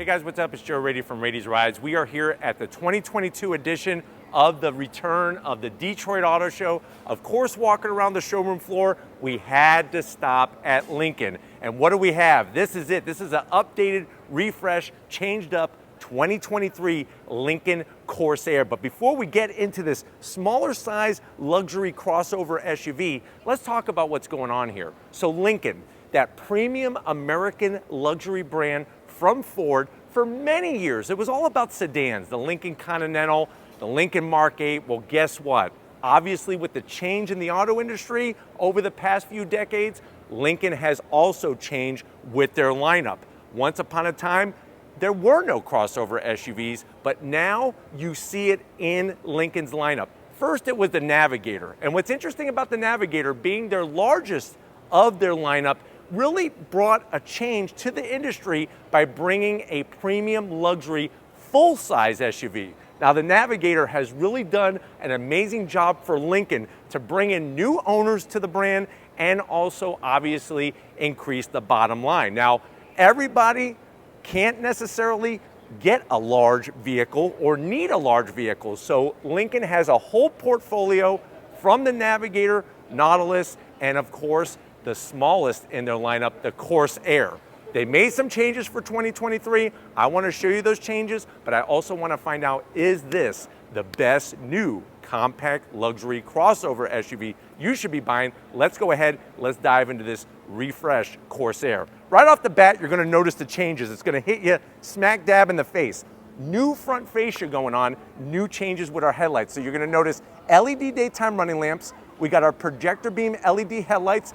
Hey guys, what's up? It's Joe Raiti from Raiti's Rides. We are here at the 2022 edition of the return of the Detroit Auto Show. Of course, walking around the showroom floor, we had to stop at Lincoln. And what do we have? This is it. This is an updated, refreshed, changed up 2023 Lincoln Corsair. But before we get into this smaller size luxury crossover SUV, let's talk about what's going on here. So Lincoln, that premium American luxury brand from Ford for many years. It was all about sedans, the Lincoln Continental, the Lincoln Mark 8. Well, guess what? Obviously, with the change in the auto industry over the past few decades, Lincoln has also changed with their lineup. Once upon a time, there were no crossover SUVs, but now you see it in Lincoln's lineup. First, it was the Navigator. And what's interesting about the Navigator being their largest of their lineup really brought a change to the industry by bringing a premium luxury full-size SUV. Now, the Navigator has really done an amazing job for Lincoln to bring in new owners to the brand and also obviously increase the bottom line. Now, everybody can't necessarily get a large vehicle or need a large vehicle. So Lincoln has a whole portfolio from the Navigator, Nautilus, and of course, the smallest in their lineup, the Corsair. They made some changes for 2023. I want to show you those changes, but I also want to find out, is this the best new compact luxury crossover SUV you should be buying? Let's go ahead, let's dive into this refreshed Corsair. Right off the bat, you're going to notice the changes. It's going to hit you smack dab in the face. New front fascia going on, new changes with our headlights. So you're going to notice LED daytime running lamps. We got our projector beam LED headlights.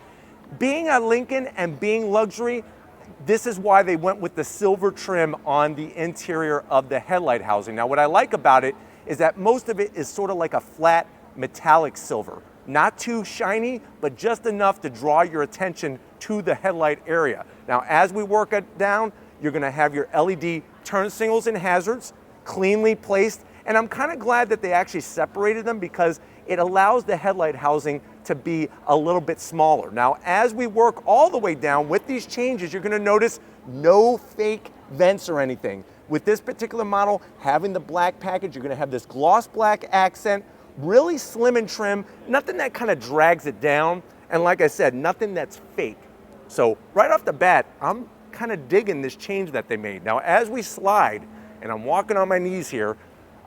Being a Lincoln and being luxury, this is why they went with the silver trim on the interior of the headlight housing. Now, what I like about it is that most of it is sort of like a flat metallic silver. Not too shiny, but just enough to draw your attention to the headlight area. Now, as we work it down, you're gonna have your LED turn signals and hazards cleanly placed. And I'm kind of glad that they actually separated them because it allows the headlight housing to be a little bit smaller. Now, as we work all the way down with these changes, you're gonna notice no fake vents or anything. With this particular model, having the black package, you're gonna have this gloss black accent, really slim and trim, nothing that kind of drags it down. And like I said, nothing that's fake. So right off the bat, I'm kind of digging this change that they made. Now, as we slide, and I'm walking on my knees here,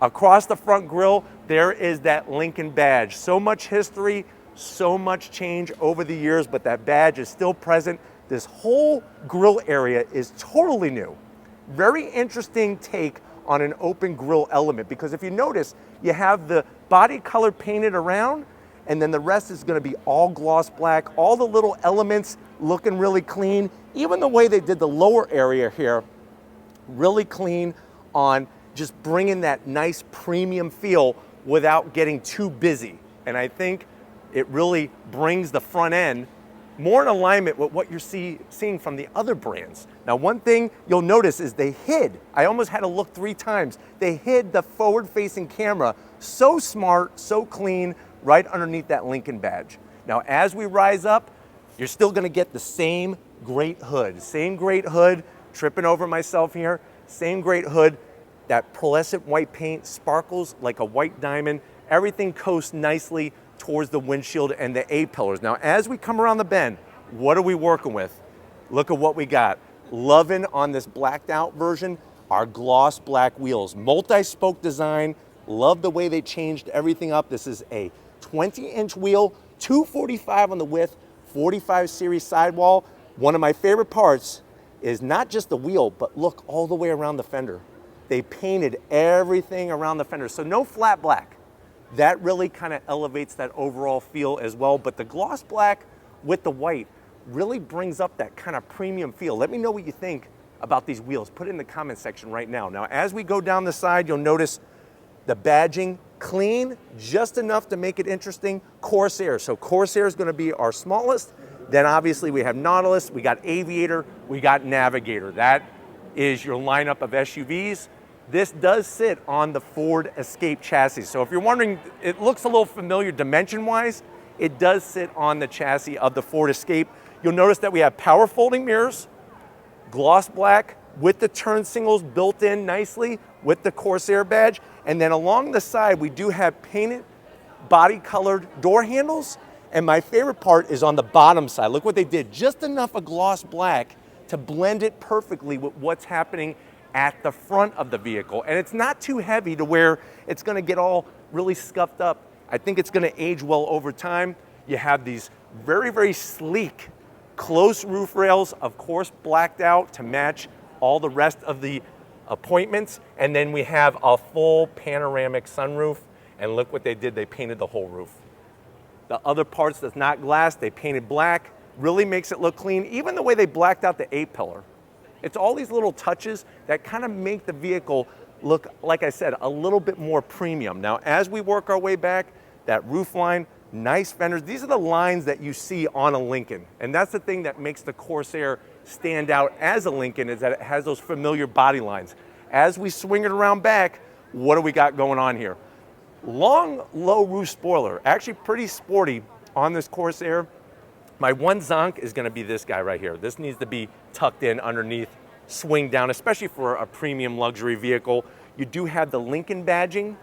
across the front grille, there is that Lincoln badge. So much history, so much change over the years, but that badge is still present. This whole grille area is totally new. Very interesting take on an open grille element, because if you notice, you have the body color painted around, and then the rest is gonna be all gloss black, all the little elements looking really clean. Even the way they did the lower area here, really clean on just bringing that nice premium feel without getting too busy. And I think it really brings the front end more in alignment with what you're seeing from the other brands. Now, one thing you'll notice is they hid, I almost had to look 3 times, they hid the forward-facing camera. So smart, so clean, right underneath that Lincoln badge. Now, as we rise up, you're still gonna get the same great hood, tripping over myself here, same great hood. That pearlescent white paint sparkles like a white diamond. Everything coasts nicely towards the windshield and the A-pillars. Now, as we come around the bend, what are we working with? Look at what we got. Loving on this blacked out version, our gloss black wheels. Multi-spoke design, love the way they changed everything up. This is a 20-inch wheel, 245 on the width, 45 series sidewall. One of my favorite parts is not just the wheel, but look all the way around the fender. They painted everything around the fender, so no flat black. That really kind of elevates that overall feel as well, but the gloss black with the white really brings up that kind of premium feel. Let me know what you think about these wheels. Put it in the comment section right now. Now, as we go down the side, you'll notice the badging clean, just enough to make it interesting. Corsair, so Corsair is gonna be our smallest. Then obviously we have Nautilus, we got Aviator, we got Navigator. That is your lineup of SUVs. This does sit on the Ford Escape chassis. So if you're wondering, it looks a little familiar dimension-wise, it does sit on the chassis of the Ford Escape. You'll notice that we have power folding mirrors, gloss black with the turn signals built in nicely with the Corsair badge. And then along the side, we do have painted body colored door handles. And my favorite part is on the bottom side. Look what they did, just enough of gloss black to blend it perfectly with what's happening at the front of the vehicle. And it's not too heavy to where it's gonna get all really scuffed up. I think it's gonna age well over time. You have these very, very sleek, close roof rails, of course, blacked out to match all the rest of the appointments. And then we have a full panoramic sunroof. And look what they did, they painted the whole roof. The other parts that's not glass, they painted black, really makes it look clean. Even the way they blacked out the A-pillar. It's all these little touches that kind of make the vehicle look, like I said, a little bit more premium. Now, as we work our way back, that roof line, nice fenders. These are the lines that you see on a Lincoln. And that's the thing that makes the Corsair stand out as a Lincoln, is that it has those familiar body lines. As we swing it around back, what do we got going on here? Long, low roof spoiler, actually pretty sporty on this Corsair. My one zonk is gonna be this guy right here. This needs to be tucked in underneath, swing down, especially for a premium luxury vehicle. You do have the Lincoln badging.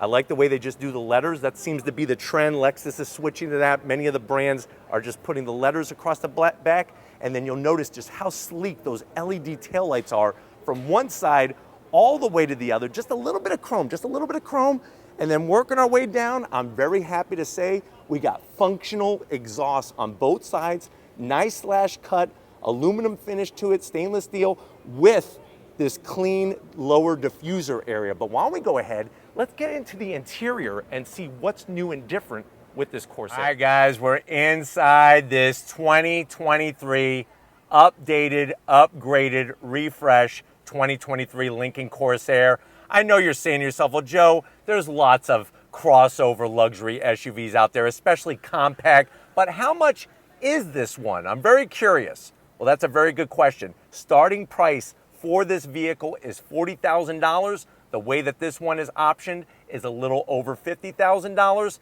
I like the way they just do the letters. That seems to be the trend. Lexus is switching to that. Many of the brands are just putting the letters across the back. And then you'll notice just how sleek those LED taillights are from one side all the way to the other. Just a little bit of chrome, just a little bit of chrome. And then working our way down, I'm very happy to say we got functional exhaust on both sides. Nice slash cut, aluminum finish to it, stainless steel with this clean lower diffuser area. But why don't we go ahead, let's get into the interior and see what's new and different with this Corsair. All right, guys, we're inside this 2023 updated, upgraded, refresh 2023 Lincoln Corsair. I know you're saying to yourself, well, Joe, there's lots of crossover luxury SUVs out there, especially compact, but how much is this one? I'm very curious. Well, that's a very good question. Starting price for this vehicle is $40,000. The way that this one is optioned is a little over $50,000.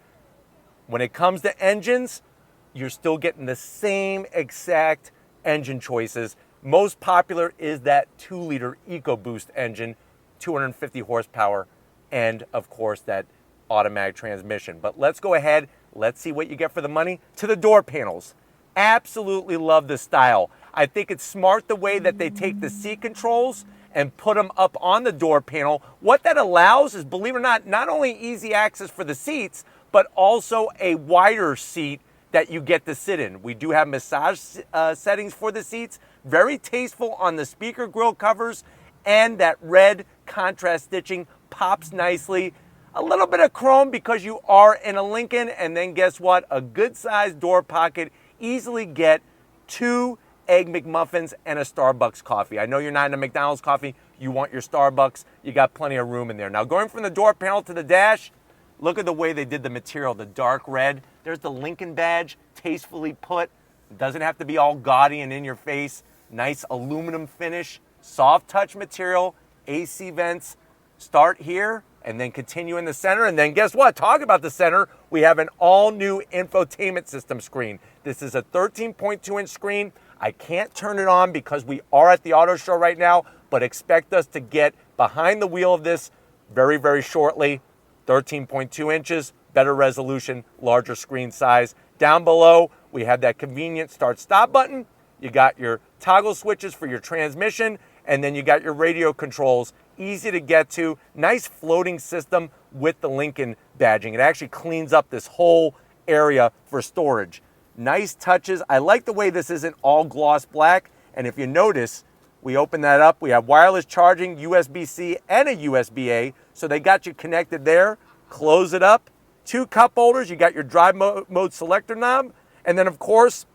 When it comes to engines, you're still getting the same exact engine choices. Most popular is that 2-liter EcoBoost engine, 250 horsepower, and of course that automatic transmission. But let's go ahead, let's see what you get for the money. To the door panels. Absolutely love the style. I think it's smart the way that they take the seat controls and put them up on the door panel. What that allows is, believe it or not only easy access for the seats, but also a wider seat that you get to sit in. We do have massage settings for the seats. Very tasteful on the speaker grille covers, and that red contrast stitching pops nicely. A little bit of chrome because you are in a Lincoln, and then guess what? A good sized door pocket. Easily get 2 Egg McMuffins and a Starbucks coffee. I know you're not in a McDonald's coffee, you want your Starbucks, you got plenty of room in there. Now going from the door panel to the dash, look at the way they did the material, the dark red. There's the Lincoln badge, tastefully put. It doesn't have to be all gaudy and in your face. Nice aluminum finish, soft touch material, AC vents. Start here and then continue in the center. And then guess what? Talk about the center. We have an all new infotainment system screen. This is a 13.2 inch screen. I can't turn it on because we are at the auto show right now, but expect us to get behind the wheel of this very, very shortly. 13.2 inches, better resolution, larger screen size. Down below, we have that convenient start-stop button. You got your toggle switches for your transmission, and then you got your radio controls. Easy to get to. Nice floating system with the Lincoln badging. It actually cleans up this whole area for storage. Nice touches. I like the way this isn't all gloss black. And if you notice, we open that up. We have wireless charging, USB-C and a USB-A. So they got you connected there. Close it up. 2 cup holders. You got your drive mode selector knob. And then, of course,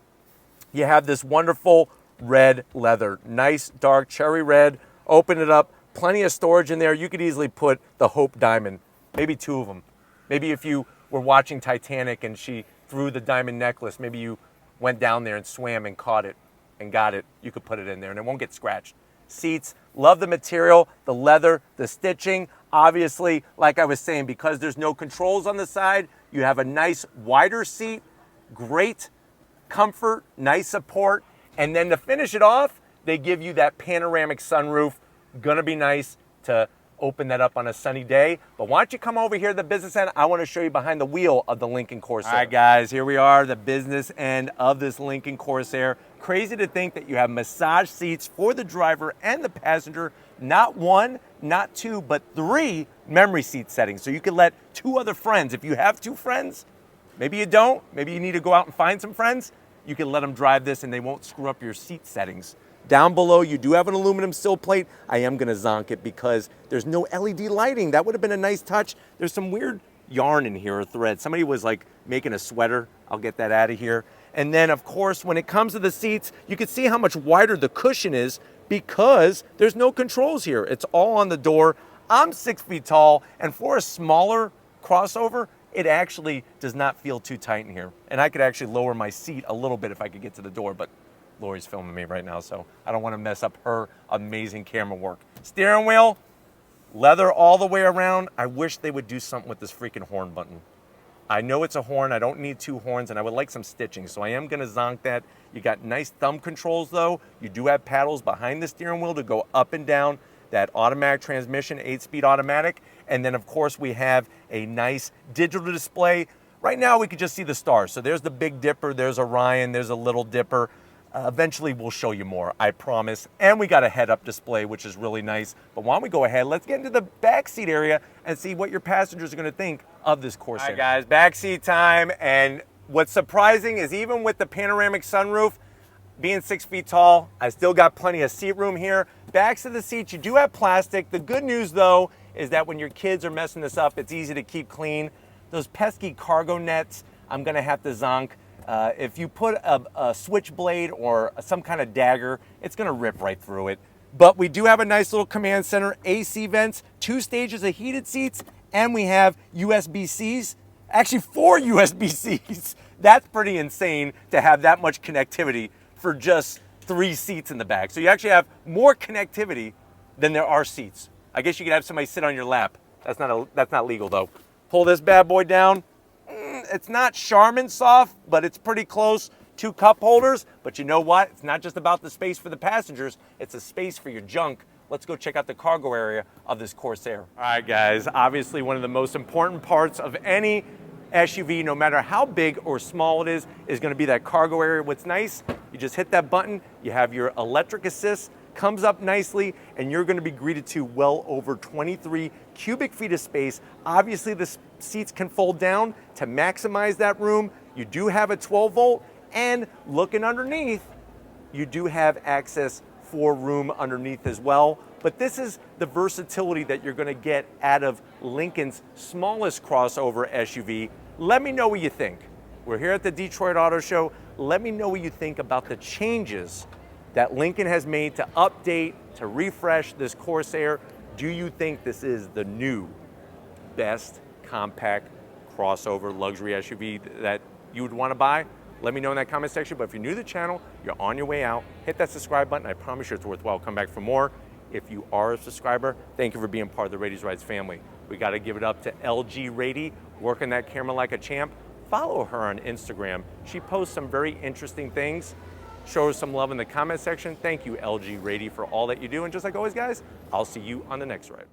you have this wonderful red leather. Nice dark cherry red. Open it up. Plenty of storage in there. You could easily put the Hope Diamond. Maybe 2 of them. Maybe if you were watching Titanic and she threw the diamond necklace, maybe you went down there and swam and caught it and got it, you could put it in there and it won't get scratched. Seats, love the material, the leather, the stitching. Obviously, like I was saying, because there's no controls on the side, you have a nice wider seat, great comfort, nice support. And then to finish it off, They give you that panoramic sunroof. Gonna be nice to open that up on a sunny day. But why don't you come over here to the business end? I want to show you behind the wheel of the Lincoln Corsair. All right, guys, here we are, the business end of this Lincoln Corsair. Crazy to think that you have massage seats for the driver and the passenger. Not one, not two, but 3 memory seat settings. So you can let 2 other friends, if you have 2 friends, maybe you don't, maybe you need to go out and find some friends, you can let them drive this and they won't screw up your seat settings. Down below, you do have an aluminum sill plate. I am gonna zonk it because there's no LED lighting. That would have been a nice touch. There's some weird yarn in here, or thread. Somebody was like making a sweater. I'll get that out of here. And then of course, when it comes to the seats, you can see how much wider the cushion is because there's no controls here. It's all on the door. I'm 6 feet tall, and for a smaller crossover, it actually does not feel too tight in here. And I could actually lower my seat a little bit if I could get to the door, but Lori's filming me right now, so I don't want to mess up her amazing camera work. Steering wheel, leather all the way around. I wish they would do something with this freaking horn button. I know it's a horn, I don't need 2 horns, and I would like some stitching, so I am gonna zonk that. You got nice thumb controls though. You do have paddles behind the steering wheel to go up and down. That automatic transmission, 8-speed automatic. And then of course we have a nice digital display. Right now we could just see the stars. So there's the Big Dipper, there's Orion, there's a Little Dipper. Eventually we'll show you more, I promise. And we got a head-up display, which is really nice. But why don't we go ahead, let's get into the backseat area and see what your passengers are gonna think of this Corsair. All right, guys, backseat time. And what's surprising is even with the panoramic sunroof, being 6 feet tall, I still got plenty of seat room here. Backs of the seats, you do have plastic. The good news though, is that when your kids are messing this up, it's easy to keep clean. Those pesky cargo nets, I'm gonna have to zonk. If you put a switchblade or some kind of dagger, it's gonna rip right through it. But we do have a nice little command center, AC vents, 2 stages of heated seats, and we have USB-Cs, actually 4 USB-Cs. That's pretty insane to have that much connectivity for just 3 seats in the back. So you actually have more connectivity than there are seats. I guess you could have somebody sit on your lap. That's not legal though. Pull this bad boy down. It's not Charmin soft, but it's pretty close. 2 cup holders, but you know what? It's not just about the space for the passengers, it's a space for your junk. Let's go check out the cargo area of this Corsair. All right, guys, obviously one of the most important parts of any SUV, no matter how big or small it is gonna be that cargo area. What's nice, you just hit that button, you have your electric assist, comes up nicely, and you're gonna be greeted to well over 23 cubic feet of space. Obviously, the seats can fold down to maximize that room. You do have a 12 volt, and looking underneath, you do have access for room underneath as well. But this is the versatility that you're gonna get out of Lincoln's smallest crossover SUV. Let me know what you think. We're here at the Detroit Auto Show. Let me know what you think about the changes that Lincoln has made to update, to refresh this Corsair. Do you think this is the new best compact crossover luxury SUV that you would want to buy? Let me know in that comment section. But if you're new to the channel, you're on your way out, hit that subscribe button. I promise you it's worthwhile. Come back for more. If you are a subscriber, thank you for being part of the Raity's Rides family. We got to give it up to LG Raiti, working that camera like a champ. Follow her on Instagram. She posts some very interesting things. Show her some love in the comment section. Thank you, LG Raiti, for all that you do. And just like always, guys, I'll see you on the next ride.